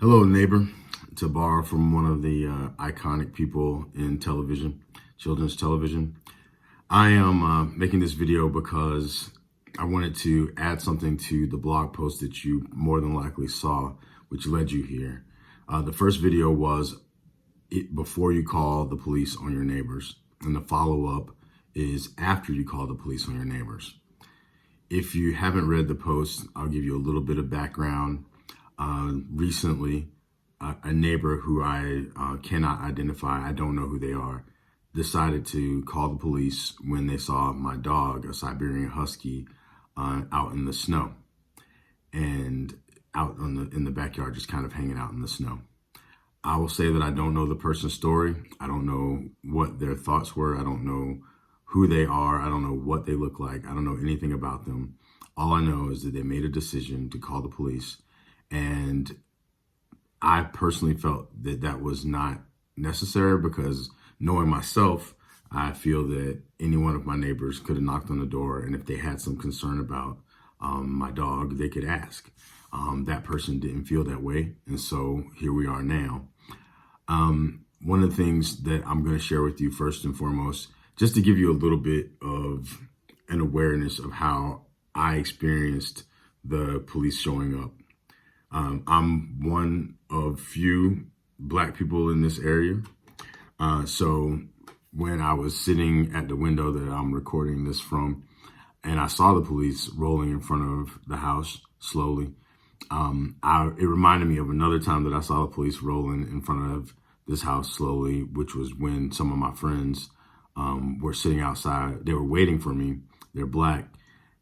Hello, neighbor. To borrow from one of the iconic people in television, children's television. I am making this video because I wanted to add something to the blog post that you more than likely saw, which led you here. The first video was before you call the police on your neighbors, and the follow-up is after you call the police on your neighbors. If you haven't read the post, I'll give you a little bit of background. Recently, a neighbor who I cannot identify, I don't know who they are, decided to call the police when they saw my dog, a Siberian Husky, out in the snow and out in the backyard, just kind of hanging out in the snow. I will say that I don't know the person's story. I don't know what their thoughts were. I don't know who they are. I don't know what they look like. I don't know anything about them. All I know is that they made a decision to call the police. And I personally felt that that was not necessary because knowing myself, I feel that any one of my neighbors could have knocked on the door, and if they had some concern about my dog, they could ask. That person didn't feel that way, and so here we are now. One of the things that I'm going to share with you first and foremost, just to give you a little bit of an awareness of how I experienced the police showing up. I'm one of few Black people in this area. So when I was sitting at the window that I'm recording this from, and I saw the police rolling in front of the house slowly, it reminded me of another time that I saw the police rolling in front of this house slowly, which was when some of my friends were sitting outside. They were waiting for me. They're Black.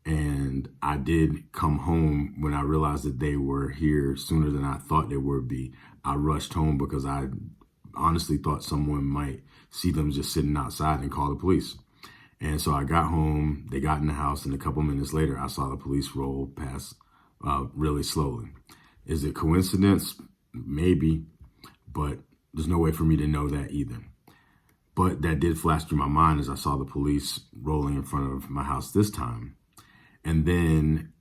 And I did come home when I realized that they were here sooner than I thought they would be. I rushed home because I honestly thought someone might see them just sitting outside and call the police. And so I got home, they got in the house, and a couple minutes later, I saw the police roll past really slowly. Is it coincidence? Maybe, but there's no way for me to know that either. But that did flash through my mind as I saw the police rolling in front of my house this time. And then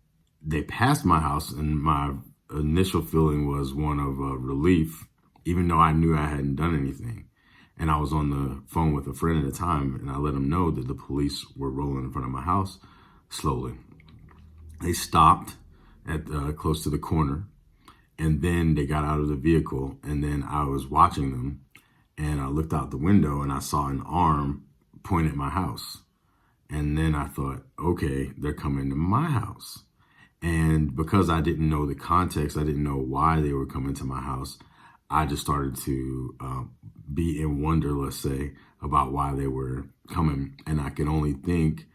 they passed my house, and my initial feeling was one of relief, even though I knew I hadn't done anything. And I was on the phone with a friend at the time, and I let him know that the police were rolling in front of my house slowly. They stopped at close to the corner, and then they got out of the vehicle, and then I was watching them, and I looked out the window, and I saw an arm point at my house. And then I thought, okay, they're coming to my house. And because I didn't know the context, I didn't know why they were coming to my house, I just started to be in wonder, let's say, about why they were coming. And I could only think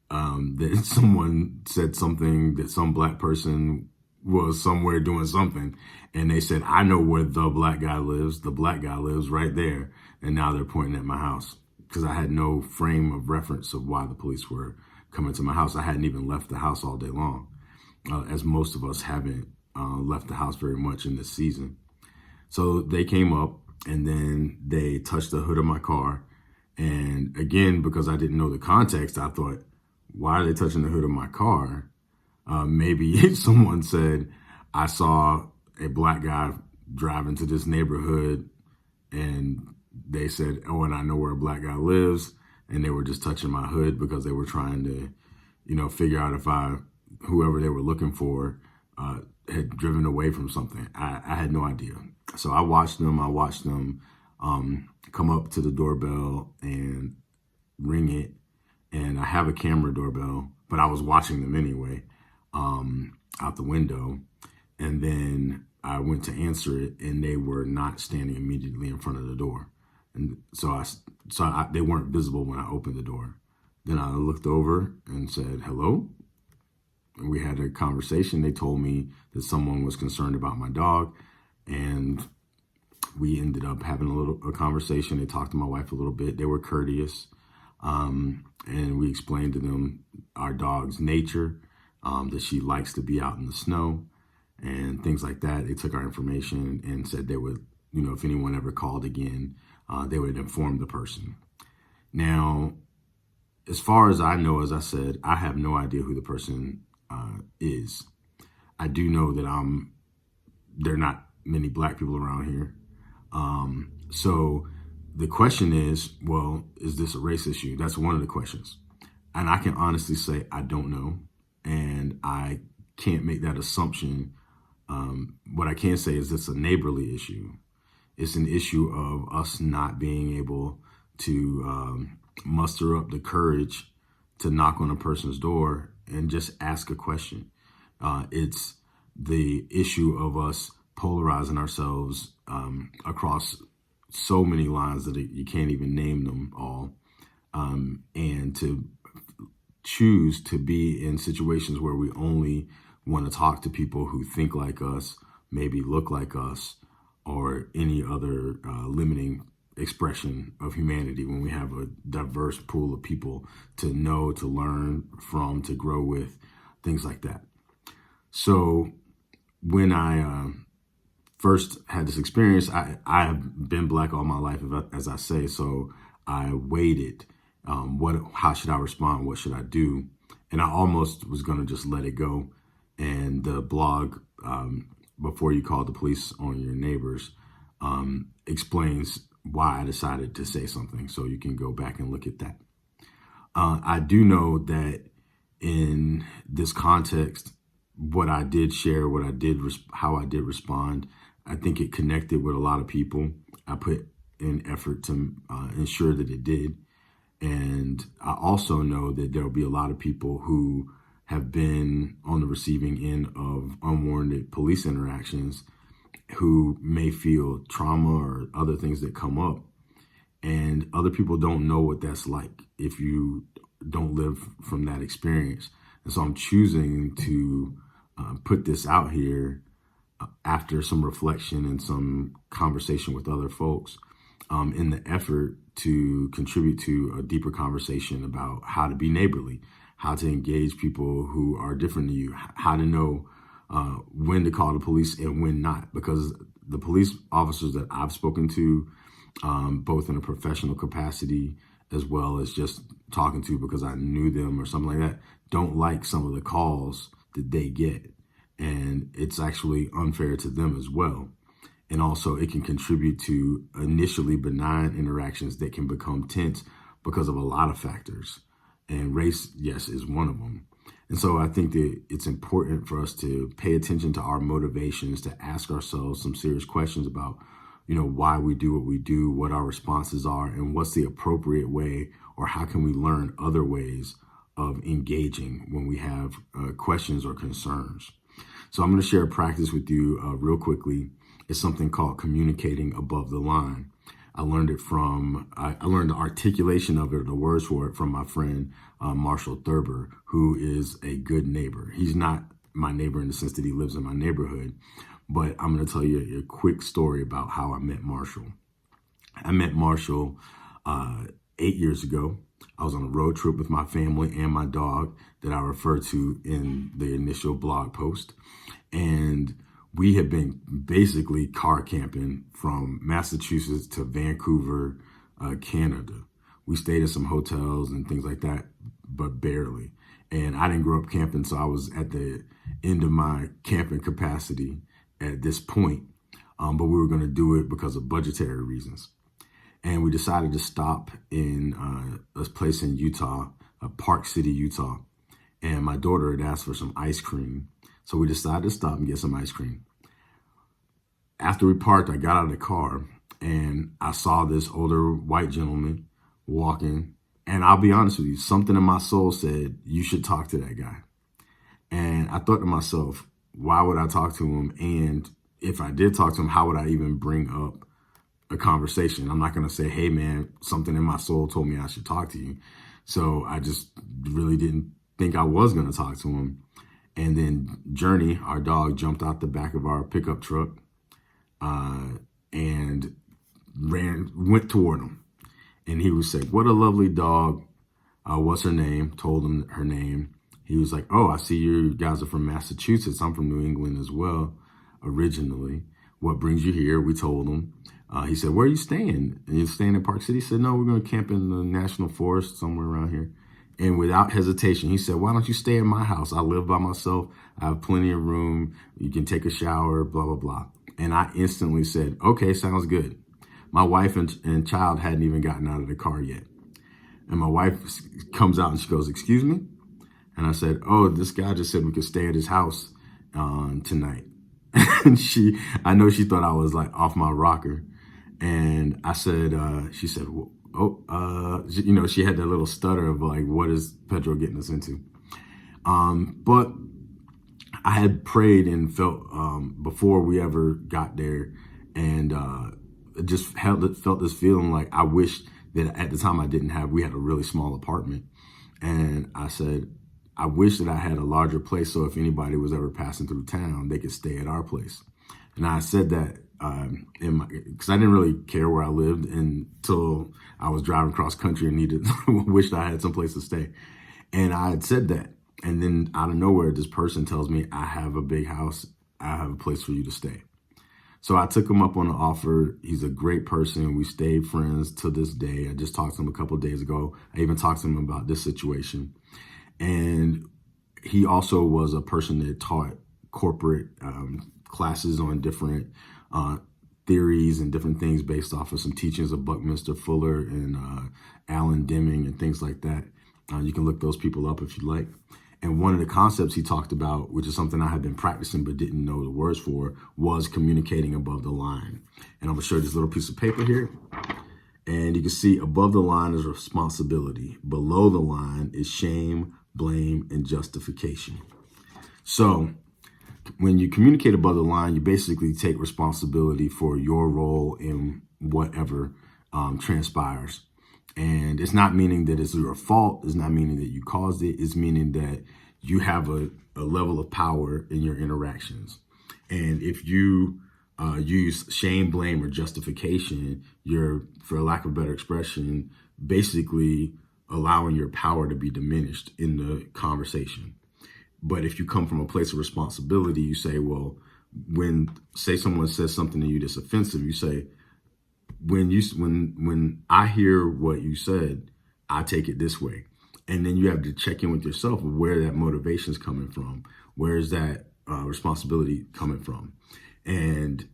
that someone said something, that some Black person was somewhere doing something. And they said, I know where the Black guy lives. The Black guy lives right there. And now they're pointing at my house. Because I had no frame of reference of why the police were coming to my house. I hadn't even left the house all day long, as most of us haven't left the house very much in this season. So they came up, and then they touched the hood of my car. And again, because I didn't know the context, I thought, why are they touching the hood of my car? Maybe someone said, I saw a Black guy drive into this neighborhood, and they said, oh, and I know where a Black guy lives. And they were just touching my hood because they were trying to, figure out if whoever they were looking for had driven away from something. I had no idea. So I watched them come up to the doorbell and ring it. And I have a camera doorbell, but I was watching them anyway, out the window. And then I went to answer it, and they were not standing immediately in front of the door. And so they weren't visible when I opened the door. Then I looked over and said, hello. And we had a conversation. They told me that someone was concerned about my dog. And we ended up having a conversation. They talked to my wife a little bit. They were courteous. And we explained to them our dog's nature, that she likes to be out in the snow and things like that. They took our information and said they would, if anyone ever called again, they would inform the person. Now, as far as I know, as I said, I have no idea who the person is. I do know that they're not many black people around here. So the question is, well, is this a race issue? That's one of the questions. And I can honestly say I don't know. And I can't make that assumption. What I can say is it's a neighborly issue. It's an issue of us not being able to muster up the courage to knock on a person's door and just ask a question. It's the issue of us polarizing ourselves across so many lines that you can't even name them all, and to choose to be in situations where we only want to talk to people who think like us, maybe look like us, or any other limiting expression of humanity, when we have a diverse pool of people to know, to learn from, to grow with, things like that. So when I first had this experience, I have been black all my life, as I say, so I waited. How should I respond? What should I do? And I almost was going to just let it go. And the blog, Before You Call the Police on Your Neighbors, explains why I decided to say something. So you can go back and look at that. I do know that in this context, what I did share, how I did respond, I think it connected with a lot of people. I put in effort to ensure that it did. And I also know that there'll be a lot of people who have been on the receiving end of unwarranted police interactions who may feel trauma or other things that come up. And other people don't know what that's like if you don't live from that experience. And so I'm choosing to put this out here after some reflection and some conversation with other folks, in the effort to contribute to a deeper conversation about how to be neighborly, how to engage people who are different than you, how to know when to call the police and when not. Because the police officers that I've spoken to, both in a professional capacity as well as just talking to because I knew them or something like that, don't like some of the calls that they get. And it's actually unfair to them as well. And also it can contribute to initially benign interactions that can become tense because of a lot of factors. And race, yes, is one of them. And so I think that it's important for us to pay attention to our motivations, to ask ourselves some serious questions about, why we do what we do, what our responses are, and what's the appropriate way, or how can we learn other ways of engaging when we have questions or concerns. So I'm going to share a practice with you real quickly. It's something called communicating above the line. I learned the articulation of it, the words for it, from my friend Marshall Thurber, who is a good neighbor. He's not my neighbor in the sense that he lives in my neighborhood, but I'm going to tell you a quick story about how I met Marshall. I met Marshall 8 years ago. I was on a road trip with my family and my dog that I referred to in the initial blog post. And we had been basically car camping from Massachusetts to Vancouver, Canada. We stayed in some hotels and things like that, but barely. And I didn't grow up camping, so I was at the end of my camping capacity at this point. But we were going to do it because of budgetary reasons. And we decided to stop in a place in Utah, Park City, Utah. And my daughter had asked for some ice cream. So we decided to stop and get some ice cream. After we parked, I got out of the car and I saw this older white gentleman walking. And I'll be honest with you, something in my soul said, you should talk to that guy. And I thought to myself, why would I talk to him? And if I did talk to him, how would I even bring up a conversation? I'm not going to say, hey, man, something in my soul told me I should talk to you. So I just really didn't think I was going to talk to him. And then Journey, our dog, jumped out the back of our pickup truck and went toward him. And he was like, what a lovely dog. What's her name? Told him her name. He was like, oh, I see you guys are from Massachusetts. I'm from New England as well, originally. What brings you here? We told him. He said, where are you staying? And you're staying in Park City? He said, no, we're going to camp in the National Forest somewhere around here. And without hesitation, he said, why don't you stay in my house? I live by myself. I have plenty of room. You can take a shower, blah, blah, blah. And I instantly said, okay, sounds good. My wife and child hadn't even gotten out of the car yet. And my wife comes out and she goes, excuse me? And I said, oh, this guy just said we could stay at his house tonight. And I know she thought I was like off my rocker. And I said, she said, she had that little stutter of like, what is Pedro getting us into? But I had prayed and felt before we ever got there, and just felt this feeling like I wish that at the time we had a really small apartment. And I said, I wish that I had a larger place so if anybody was ever passing through town, they could stay at our place. And I said that because I didn't really care where I lived until I was driving cross country and wished I had some place to stay. And I had said that. And then out of nowhere, this person tells me, I have a big house. I have a place for you to stay. So I took him up on the offer. He's a great person. We stayed friends to this day. I just talked to him a couple of days ago. I even talked to him about this situation. And he also was a person that taught corporate classes on different theories and different things based off of some teachings of Buckminster Fuller and Alan Deming and things like that. You can look those people up if you like. And one of the concepts he talked about, which is something I had been practicing but didn't know the words for, was communicating above the line. And I'm going to show you this little piece of paper here. And you can see above the line is responsibility. Below the line is shame, blame, and justification. So when you communicate above the line, you basically take responsibility for your role in whatever transpires. And it's not meaning that it's your fault. It's not meaning that you caused it. It's meaning that you have a level of power in your interactions. And if you use shame, blame, or justification, you're, for lack of a better expression, basically allowing your power to be diminished in the conversation. But if you come from a place of responsibility, you say, well, say someone says something to you that's offensive, you say, when I hear what you said, I take it this way. And then you have to check in with yourself of where that motivation is coming from. Where is that responsibility coming from? And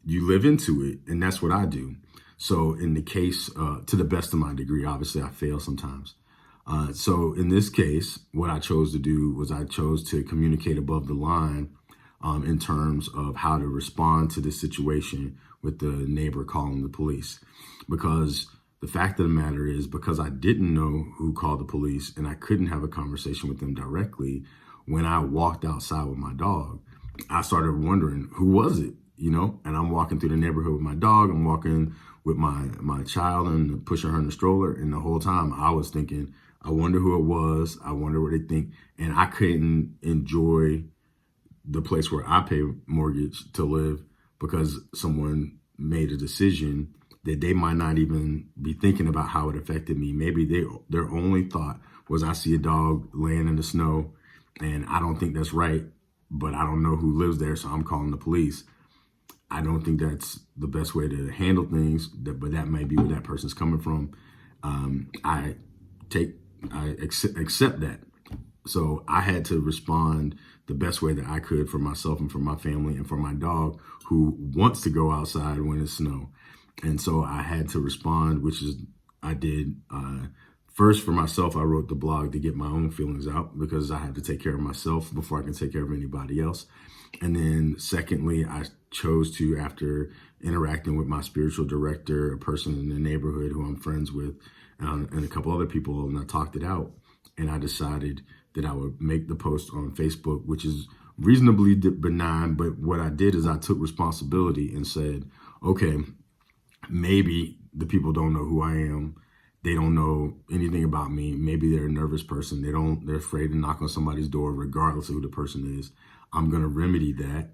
you live into it. And that's what I do. So in the case, to the best of my degree, obviously I fail sometimes. So in this case, what I chose to do was I chose to communicate above the line in terms of how to respond to this situation with the neighbor calling the police. Because the fact of the matter is, because I didn't know who called the police and I couldn't have a conversation with them directly, when I walked outside with my dog, I started wondering, who was it? And I'm walking through the neighborhood with my dog. I'm walking with my child and pushing her in the stroller. And the whole time I was thinking, I wonder who it was. I wonder what they think. And I couldn't enjoy the place where I pay mortgage to live because someone made a decision that they might not even be thinking about how it affected me. Maybe their only thought was, I see a dog laying in the snow and I don't think that's right, but I don't know who lives there, so I'm calling the police. I don't think that's the best way to handle things, but that might be where that person's coming from. I accept that. So I had to respond the best way that I could for myself and for my family and for my dog who wants to go outside when it's snow. And so I had to respond, which is I did. First, for myself, I wrote the blog to get my own feelings out because I had to take care of myself before I can take care of anybody else. And then secondly, I chose to, after interacting with my spiritual director, a person in the neighborhood who I'm friends with, and a couple other people, and I talked it out. And I decided that I would make the post on Facebook, which is reasonably benign. But what I did is I took responsibility and said, okay, maybe the people don't know who I am. They don't know anything about me. Maybe they're a nervous person. They're afraid to knock on somebody's door, regardless of who the person is. I'm going to remedy that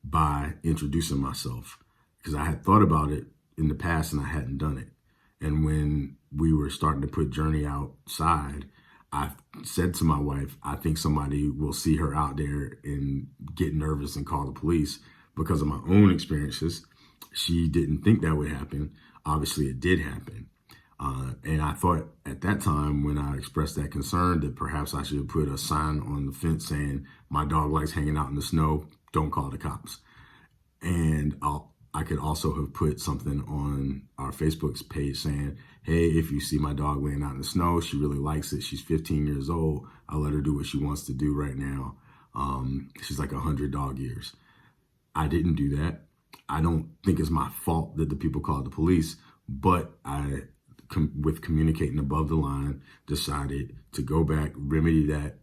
by introducing myself, because I had thought about it in the past and I hadn't done it. And when we were starting to put Journey outside, I said to my wife, I think somebody will see her out there and get nervous and call the police because of my own experiences. She didn't think that would happen. Obviously, it did happen. And I thought at that time when I expressed that concern that perhaps I should put a sign on the fence saying, my dog likes hanging out in the snow, don't call the cops. And could also have put something on our Facebook page saying, hey, if you see my dog laying out in the snow, she really likes it. She's 15 years old. I'll let her do what she wants to do right now. She's like 100 dog years. I didn't do that. I don't think it's my fault that the people called the police, but I, with communicating above the line, decided to go back, remedy that,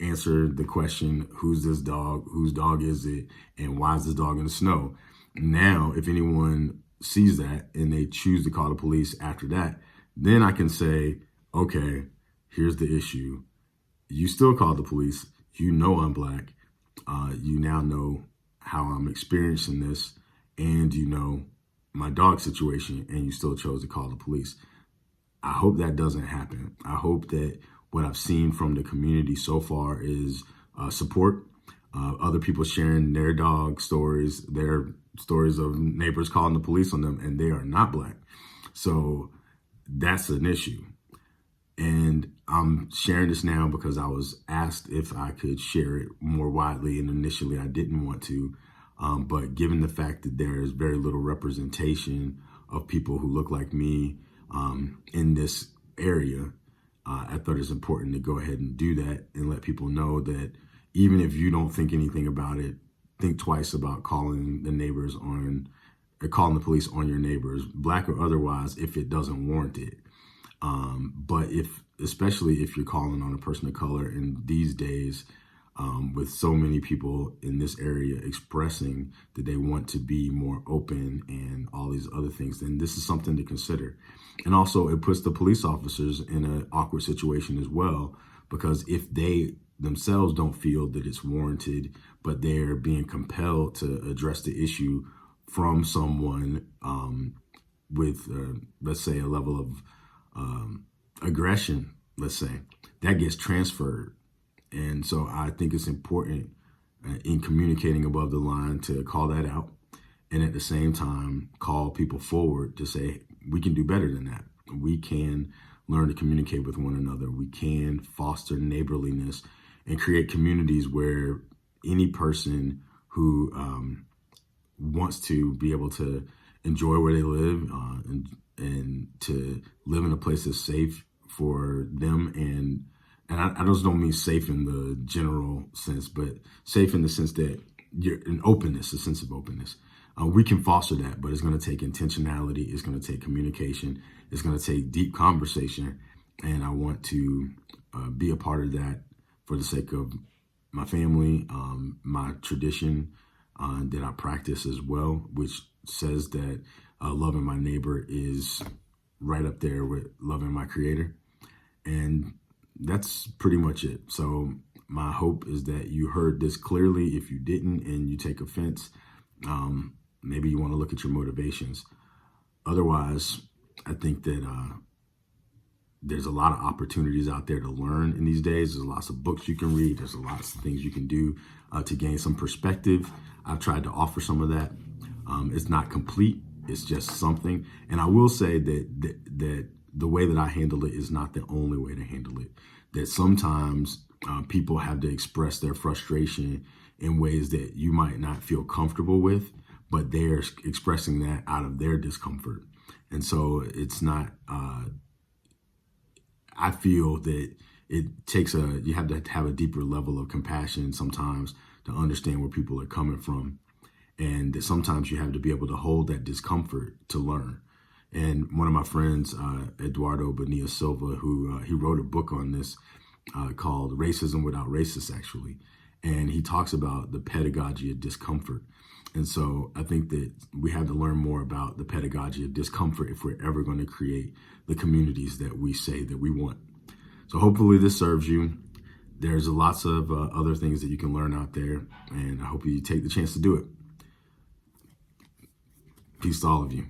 answer the question, who's this dog, whose dog is it, and why is this dog in the snow? Now, if anyone sees that and they choose to call the police after that, then I can say, okay, here's the issue. You still call the police. You know I'm Black. You now know how I'm experiencing this, and you know my dog situation, and you still chose to call the police. I hope that doesn't happen. I hope that what I've seen from the community so far is support, other people sharing their dog stories, their stories of neighbors calling the police on them, and they are not Black. So that's an issue. And I'm sharing this now because I was asked if I could share it more widely, and initially I didn't want to. But given the fact that there is very little representation of people who look like me in this area, I thought it's important to go ahead and do that and let people know that even if you don't think anything about it, think twice about calling the neighbors on, or calling the police on your neighbors, Black or otherwise, if it doesn't warrant it. But especially if you're calling on a person of color in these days, with so many people in this area expressing that they want to be more open and all these other things, then this is something to consider. And also it puts the police officers in an awkward situation as well, because if they themselves don't feel that it's warranted, but they're being compelled to address the issue from someone with, let's say, a level of aggression, let's say, that gets transferred. And so I think it's important in communicating above the line to call that out, and at the same time call people forward to say, we can do better than that. We can learn to communicate with one another. We can foster neighborliness and create communities where any person who wants to be able to enjoy where they live and to live in a place that's safe for them. And I just don't mean safe in the general sense, but safe in the sense that you're an openness, a sense of openness. We can foster that, but it's going to take intentionality. It's going to take communication. It's going to take deep conversation. And I want to be a part of that for the sake of my family, my tradition that I practice as well, which says that loving my neighbor is right up there with loving my Creator. And that's pretty much it. So my hope is that you heard this clearly. If you didn't and you take offense, maybe you want to look at your motivations. Otherwise, I think that there's a lot of opportunities out there to learn in these days. There's lots of books you can read. There's lots of things you can do to gain some perspective. I've tried to offer some of that. It's not complete. It's just something. And I will say that the way that I handle it is not the only way to handle it. That sometimes people have to express their frustration in ways that you might not feel comfortable with, but they're expressing that out of their discomfort. And so it's not, I feel that it takes you have to have a deeper level of compassion sometimes to understand where people are coming from. And that sometimes you have to be able to hold that discomfort to learn. And one of my friends, Eduardo Bonilla Silva, who he wrote a book on this called Racism Without Racists, actually. And he talks about the pedagogy of discomfort. And so I think that we have to learn more about the pedagogy of discomfort if we're ever going to create the communities that we say that we want. So hopefully this serves you. There's lots of other things that you can learn out there, and I hope you take the chance to do it. Peace to all of you.